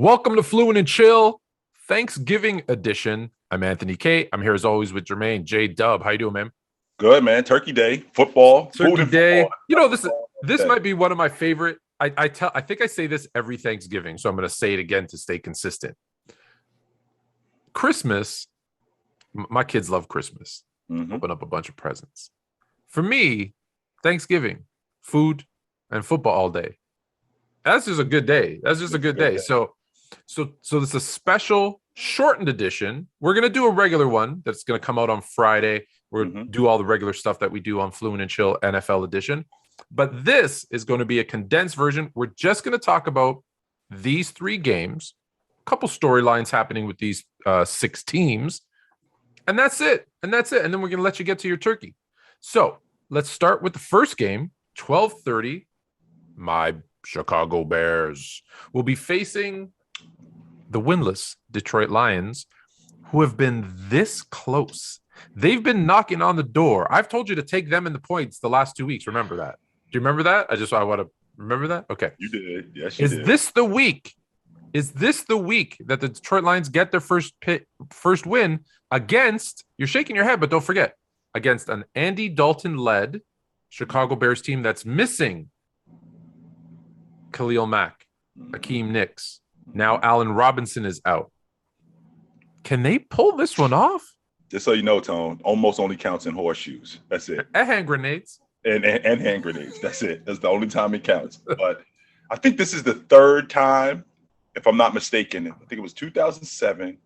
Welcome to Fluent and Chill, Thanksgiving edition. I'm Anthony K. I'm here as always with Jermaine J. Dub. How you doing, man? Good, man. Turkey Day, football, food Turkey and football. Day. You know, this might be one of my favorite. I think I say this every Thanksgiving, so I'm going to say it again to stay consistent. Christmas, my kids love Christmas. Open up a bunch of presents. For me, Thanksgiving, food and football all day. That's just a good day. That's just a good day. So this is a special shortened edition. We're gonna do a regular one that's gonna come out on Friday. We're gonna do all the regular stuff that we do on Fluent and Chill NFL edition. But this is going to be a condensed version. We're just gonna talk about these three games, a couple storylines happening with these 6 teams, and that's it. And then we're gonna let you get to your turkey. So let's start with the first game, 12:30. My Chicago Bears will be facing the winless Detroit Lions, who have been this close. They've been knocking on the door. I've told you to take them in the points the last 2 weeks. Remember that? Do you remember that? I want to remember that. Okay. You did. Yes, you did. Is this the week? Is this the week that the Detroit Lions get their first win against, you're shaking your head, but don't forget, against an Andy Dalton-led Chicago Bears team that's missing Khalil Mack, Hakeem Nicks. Now Allen Robinson is out. Can they pull this one off? Just so you know, Tone, almost only counts in horseshoes. That's it. And hand grenades. And hand grenades. That's it. That's the only time it counts. But I think this is the third time, if I'm not mistaken. I think it was 2007.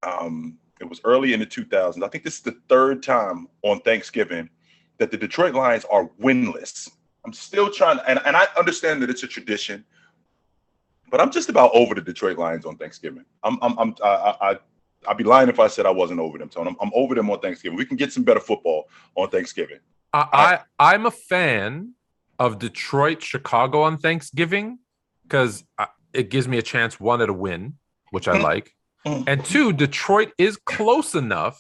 It was early in the 2000s. I think this is the third time on Thanksgiving that the Detroit Lions are winless. I'm still trying, and I understand that it's a tradition, but I'm just about over the Detroit Lions on Thanksgiving. I'd be lying if I said I wasn't over them, Tony. I'm over them on Thanksgiving. We can get some better football on Thanksgiving. I'm a fan of Detroit, Chicago on Thanksgiving because it gives me a chance, one, at a win, which I like, and two, Detroit is close enough.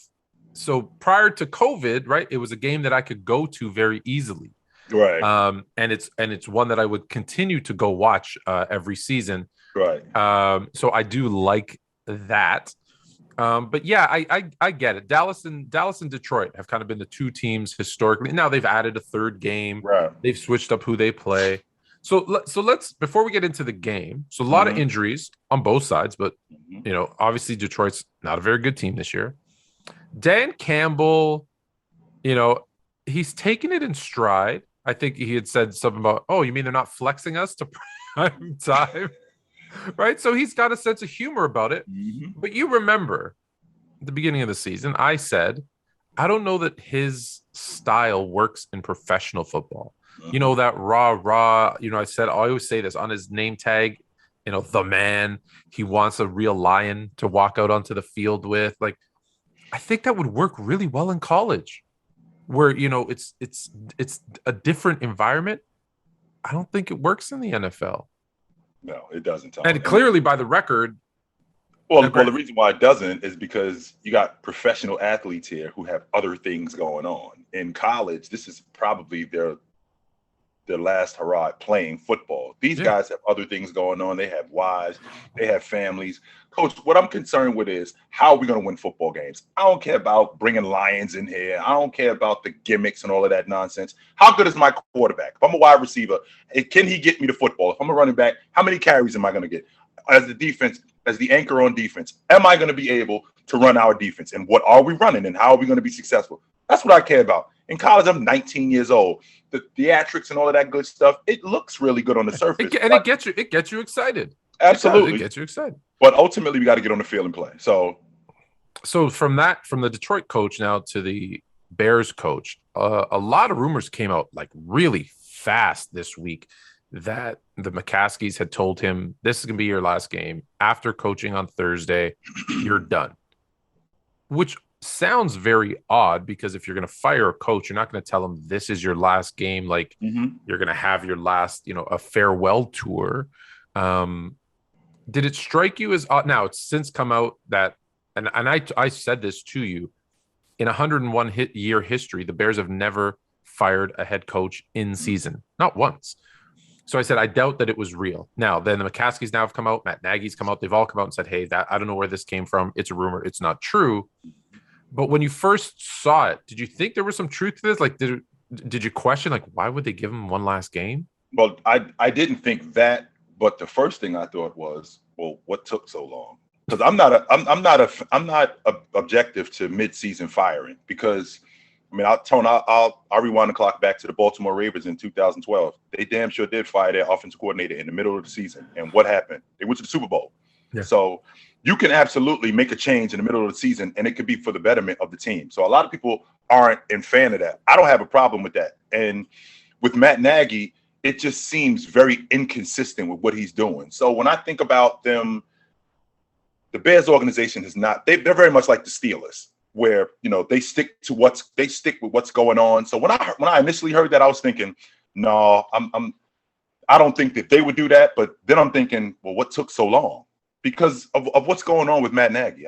So prior to COVID, right, it was a game that I could go to very easily. Right. And it's one that I would continue to go watch every season. Right. So I do like that. But yeah, I get it. Dallas and Detroit have kind of been the two teams historically. Now they've added a third game. Right. They've switched up who they play. So let's, before we get into the game, so a lot of injuries on both sides, but you know, obviously Detroit's not a very good team this year. Dan Campbell, you know, he's taken it in stride. I think he had said something about, oh, you mean they're not flexing us to prime time? Right? So he's got a sense of humor about it. But you remember at the beginning of the season, I said, I don't know that his style works in professional football. You know, that rah, you know, I always say this on his name tag, you know, the man, he wants a real lion to walk out onto the field with. Like, I think that would work really well in college, where, you know, it's a different environment. I don't think it works in the NFL. No, it doesn't, Tom. And clearly by the record. Well, the reason why it doesn't is because you got professional athletes here who have other things going on. In college, this is probably their last hurrah at playing football. These guys have other things going on. They have wives, they have families. Coach, what I'm concerned with is how are we going to win football games? I don't care about bringing lions in here. I don't care about the gimmicks and all of that nonsense. How good is my quarterback? If I'm a wide receiver, can he get me the football? If I'm a running back, how many carries am I going to get? As the defense, as the anchor on defense, am I going to be able to run our defense? And what are we running? And how are we going to be successful? That's what I care about. In college, I'm 19 years old. The theatrics and all of that good stuff, it looks really good on the surface. It gets you excited. Absolutely. It gets you excited. But ultimately, we got to get on the field and play. So from the Detroit coach now to the Bears coach, a lot of rumors came out like really fast this week that the McCaskies had told him, this is going to be your last game. After coaching on Thursday, you're done. Which sounds very odd, because if you're going to fire a coach, you're not going to tell him this is your last game. Like you're going to have your last, you know, a farewell tour. Did it strike you as odd? Now it's since come out that, and I said this to you, in 101 year history, the Bears have never fired a head coach in season, not once. So I said, I doubt that it was real. Now, then the McCaskies now have come out. Matt Nagy's come out. They've all come out and said, hey, I don't know where this came from. It's a rumor. It's not true. But when you first saw it, did you think there was some truth to this? Like, did you question, like, why would they give him one last game? Well, I didn't think that. But the first thing I thought was, well, what took so long? Because I'm not objective to mid-season firing, because I mean, I'll rewind the clock back to the Baltimore Ravens in 2012. They damn sure did fire their offensive coordinator in the middle of the season. And what happened? They went to the Super Bowl. Yeah. So you can absolutely make a change in the middle of the season, and it could be for the betterment of the team. So a lot of people aren't in fan of that. I don't have a problem with that. And with Matt Nagy, it just seems very inconsistent with what he's doing. So when I think about them, the Bears organization is not, they're very much like the Steelers, where, you know, they stick with what's going on. So when I initially heard that, I was thinking, no, I don't think that they would do that. But then I'm thinking, well, what took so long? Because of what's going on with Matt Nagy.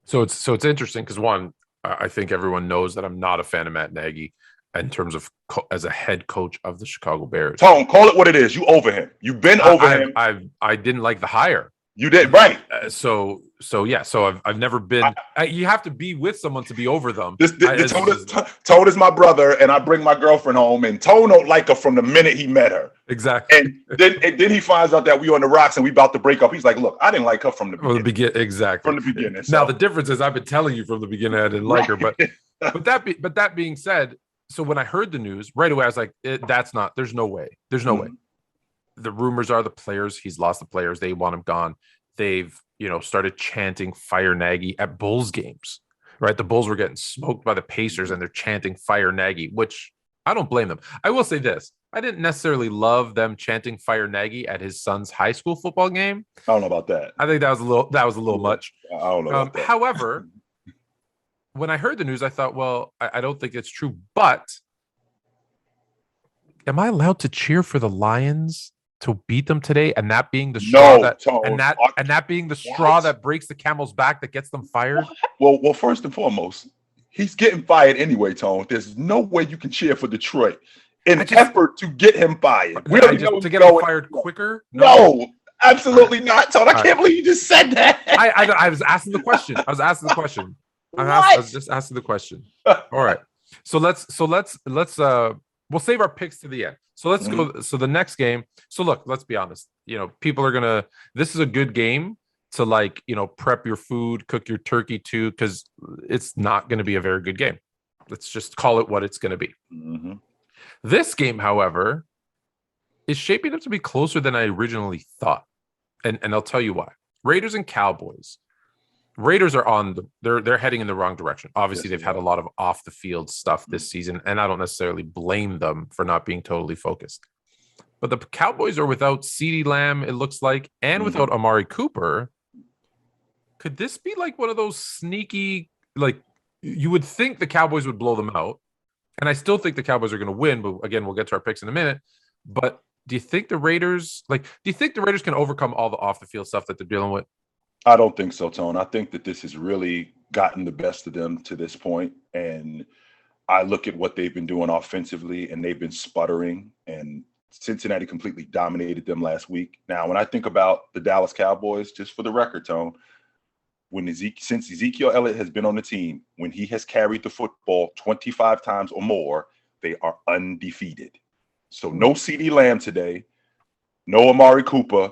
So it's interesting because, one, I think everyone knows that I'm not a fan of Matt Nagy in terms of as a head coach of the Chicago Bears. Tone, call it what it is. You over him. You've been over him. I didn't like the hire. You did, right? So I've never been. You have to be with someone to be over them. Tone is my brother, and I bring my girlfriend home, and Tone don't like her from the minute he met her. Exactly. And then he finds out that we on the rocks and we about to break up. He's like, "Look, I didn't like her from the beginning." Exactly. From the beginning. So. Now the difference is I've been telling you from the beginning I didn't like her, but that being said, so when I heard the news right away, I was like, "That's not. There's no way. There's no way." The rumors are the players, he's lost the players. They want him gone. They've, started chanting fire Nagy at Bulls games, right? The Bulls were getting smoked by the Pacers and they're chanting fire Nagy, which I don't blame them. I will say this. I didn't necessarily love them chanting fire Nagy at his son's high school football game. I don't know about that. I think that was a little much. I don't know about that. However, when I heard the news, I thought, well, I don't think it's true, but am I allowed to cheer for the Lions to beat them today, and that being the straw that being the straw that breaks the camel's back that gets them fired? Well, first and foremost, he's getting fired anyway, Tone. There's no way you can cheer for Detroit in an effort to get him fired. To get him fired quicker? No, absolutely not, Tone. I can't believe you just said that. I was asking the question. I was just asking the question. All right. So let's we'll save our picks to the end. So let's go. So the next game. So look, let's be honest. People are this is a good game to prep your food, cook your turkey too, because it's not going to be a very good game. Let's just call it what it's going to be. Mm-hmm. This game, however, is shaping up to be closer than I originally thought. And I'll tell you why. Raiders and Cowboys. Raiders are they're heading in the wrong direction. Obviously, they've had a lot of off the field stuff this season, and I don't necessarily blame them for not being totally focused. But the Cowboys are without CeeDee Lamb, it looks like, and without Amari Cooper. Could this be like one of those sneaky, you would think the Cowboys would blow them out, and I still think the Cowboys are going to win, but again, we'll get to our picks in a minute. But do you think the Raiders can overcome all the off the field stuff that they're dealing with? I don't think so, Tone. I think that this has really gotten the best of them to this point. And I look at what they've been doing offensively, and they've been sputtering. And Cincinnati completely dominated them last week. Now, when I think about the Dallas Cowboys, just for the record, Tone, since Ezekiel Elliott has been on the team, when he has carried the football 25 times or more, they are undefeated. So no CeeDee Lamb today, no Amari Cooper.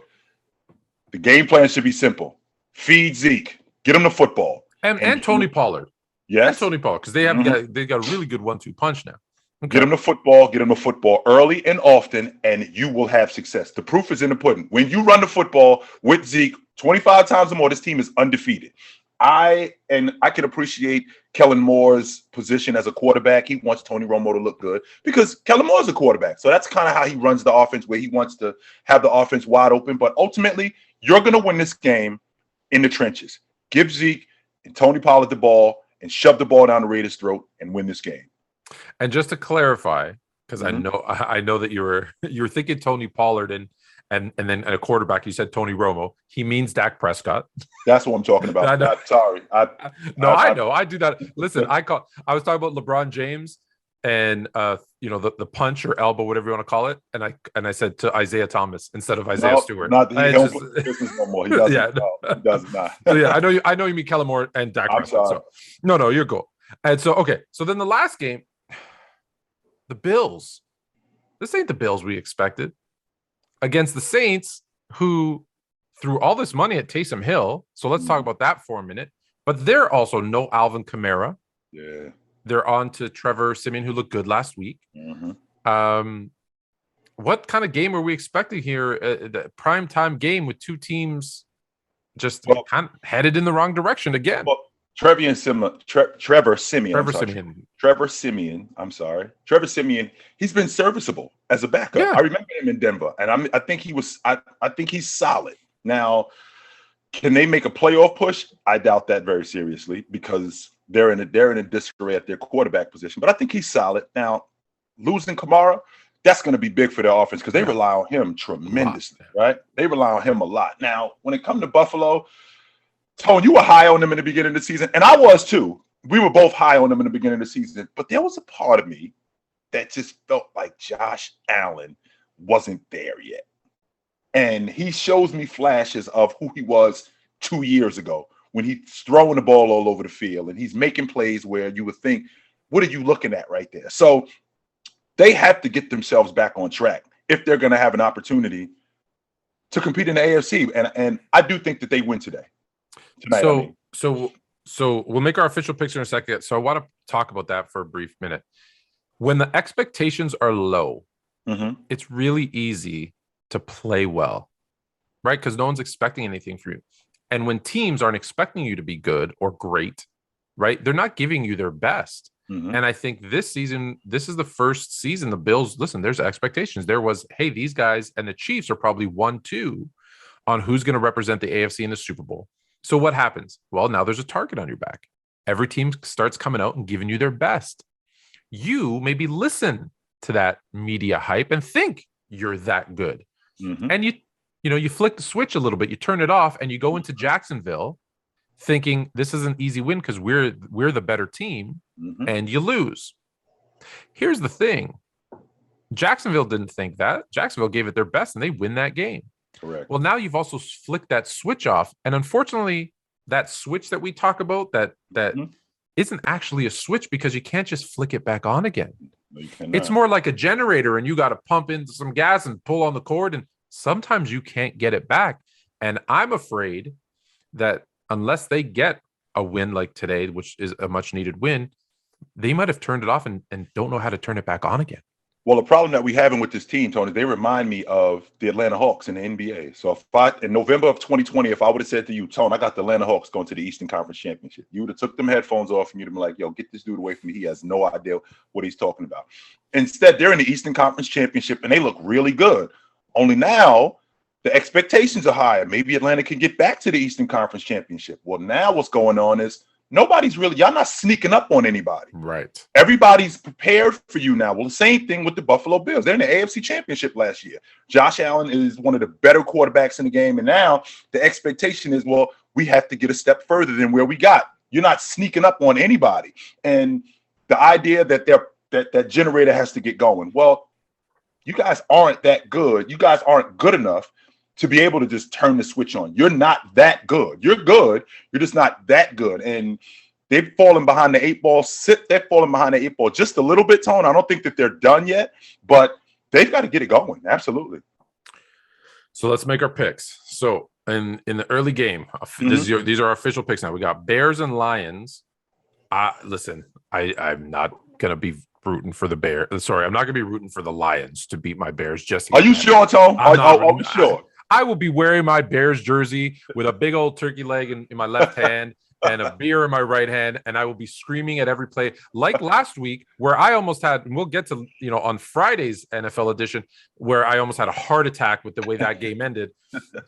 The game plan should be simple. Feed Zeke, get him the football, and Tony Pollard. Yes, and Tony Pollard, because they got a really good 1-2 punch now. Okay. Get him the football early and often, and you will have success. The proof is in the pudding. When you run the football with Zeke 25 times or more, this team is undefeated. I can appreciate Kellen Moore's position as a quarterback. He wants Tony Romo to look good because Kellen Moore's a quarterback. So that's kind of how he runs the offense, where he wants to have the offense wide open. But ultimately, you're going to win this game in the trenches. Give Zeke and Tony Pollard the ball and shove the ball down the Raiders' throat and win this game. And just to clarify, because I know that you were thinking Tony Pollard and then a quarterback, you said Tony Romo. He means Dak Prescott. That's what I'm talking about. Sorry. I know. I do that. Listen, I was talking about LeBron James. and the punch or elbow, whatever you want to call it, and I said to Isaiah Thomas instead of Isaiah Stewart. Not he don't play the business no more. He doesn't. Yeah, no, he does not. Yeah, I know you mean Kellen Moore and Dak Prescott. So no, you're cool. And so okay, so then the last game, the Bills. This ain't the Bills we expected against the Saints, who threw all this money at Taysom Hill. So let's talk about that for a minute. But they're also no Alvin Kamara. Yeah. They're on to Trevor Siemian, who looked good last week. Mm-hmm. What kind of game are we expecting here? The primetime game with two teams just kind of headed in the wrong direction again. Well, Trevor Siemian, he's been serviceable as a backup. Yeah. I remember him in Denver, and I think he's solid. Now, can they make a playoff push? I doubt that very seriously because they're in a disarray at their quarterback position. But I think he's solid. Now, losing Kamara, that's going to be big for their offense because they rely on him tremendously, right? They rely on him a lot. Now, when it comes to Buffalo, Tone, you were high on them in the beginning of the season, and I was too. We were both high on them in the beginning of the season, but there was a part of me that just felt like Josh Allen wasn't there yet. And he shows me flashes of who he was 2 years ago when he's throwing the ball all over the field and he's making plays where you would think, what are you looking at right there? So they have to get themselves back on track if they're going to have an opportunity to compete in the AFC. And I do think that they win today. Tonight, So we'll make our official picks in a second. So I want to talk about that for a brief minute. When the expectations are low, it's really easy to play well, right? Because no one's expecting anything from you. And when teams aren't expecting you to be good or great, right? They're not giving you their best. And I think this season, this is the first season the Bills, listen, there's expectations. There was, hey, these guys and the Chiefs are probably 1-2 on who's going to represent the AFC in the Super Bowl. So what happens? Well, now there's a target on your back. Every team starts coming out and giving you their best. You maybe listen to that media hype and think you're that good. And you flick the switch a little bit, you turn it off, and you go into Jacksonville thinking this is an easy win because we're the better team, and you lose. Here's the thing. Jacksonville didn't think that. Jacksonville gave it their best, and they win that game. Correct. Well, now you've also flicked that switch off. And unfortunately, that switch that we talk about, that isn't actually a switch because you can't just flick it back on again. No, you cannot. It's more like a generator, and you got to pump in some gas and pull on the cord, and sometimes you can't get it back. And I'm afraid that unless they get a win like today, which is a much needed win, they might have turned it off and don't know how to turn it back on again. Well, the problem that we having with this team, Tony, they remind me of the Atlanta Hawks in the NBA. So in November of 2020, if I would have said to you, Tony, I got the Atlanta Hawks going to the Eastern Conference Championship, you would have took them headphones off and you'd have been like, yo, get this dude away from me. He has no idea what he's talking about. Instead, they're in the Eastern Conference Championship and they look really good. Only now the expectations are higher. Maybe Atlanta can get back to the Eastern Conference Championship. Well, now what's going on is y'all not sneaking up on anybody. Right. Everybody's prepared for you now. Well, the same thing with the Buffalo Bills. They're in the AFC Championship last year. Josh Allen is one of the better quarterbacks in the game. And now the expectation is, well, we have to get a step further than where we got. You're not sneaking up on anybody. And the idea that that generator has to get going. Well, you guys aren't that good. You guys aren't good enough to be able to just turn the switch on. You're not that good. You're good. You're just not that good. And they've fallen behind the eight ball. They're falling behind the eight ball just a little bit, Tone. I don't think that they're done yet, but they've got to get it going. Absolutely. So let's make our picks. So in the early game, these are our official picks now. We got Bears and Lions. Listen, I'm not going to be rooting for the Bears. Sorry, I'm not going to be rooting for the Lions to beat my Bears. Are you sure, Tone? Are we sure? I will be wearing my Bears jersey with a big old turkey leg in my left hand and a beer in my right hand, and I will be screaming at every play. Like last week, where I almost had, and we'll get to, on Friday's NFL edition, where I almost had a heart attack with the way that game ended.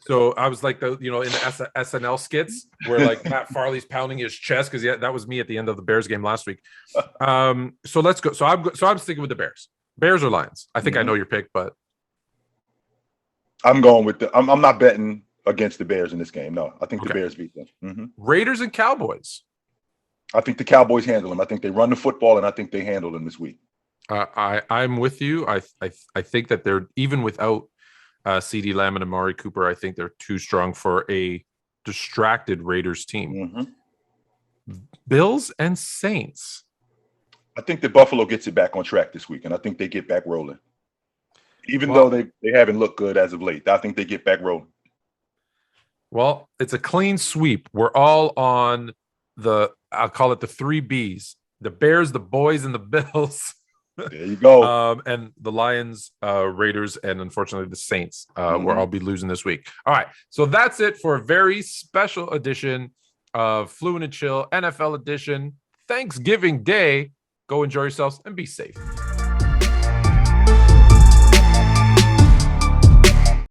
So I was like in the SNL skits where like Matt Farley's pounding his chest because that was me at the end of the Bears game last week. So let's go. So I'm sticking with the Bears. Bears or Lions? I think I know your pick, but I'm going with I'm not betting against the Bears in this game. No, I think the Bears beat them. Raiders and Cowboys. I think the Cowboys handle them. I think they run the football, and I think they handle them this week. I'm with you. I think that they're even without CD Lamb and Amari Cooper. I think they're too strong for a distracted Raiders team. Mm-hmm. Bills and Saints. I think that Buffalo gets it back on track this week, and I think they get back rolling. Even though they haven't looked good as of late, I think they get back rolling. Well, it's a clean sweep. We're all on I'll call it the 3 Bs: the Bears, the Boys, and the Bills. There you go. And the Lions, Raiders, and unfortunately the Saints, where I'll be losing this week. All right. So that's it for a very special edition of Fluent and Chill NFL edition. Thanksgiving Day. Go enjoy yourselves and be safe.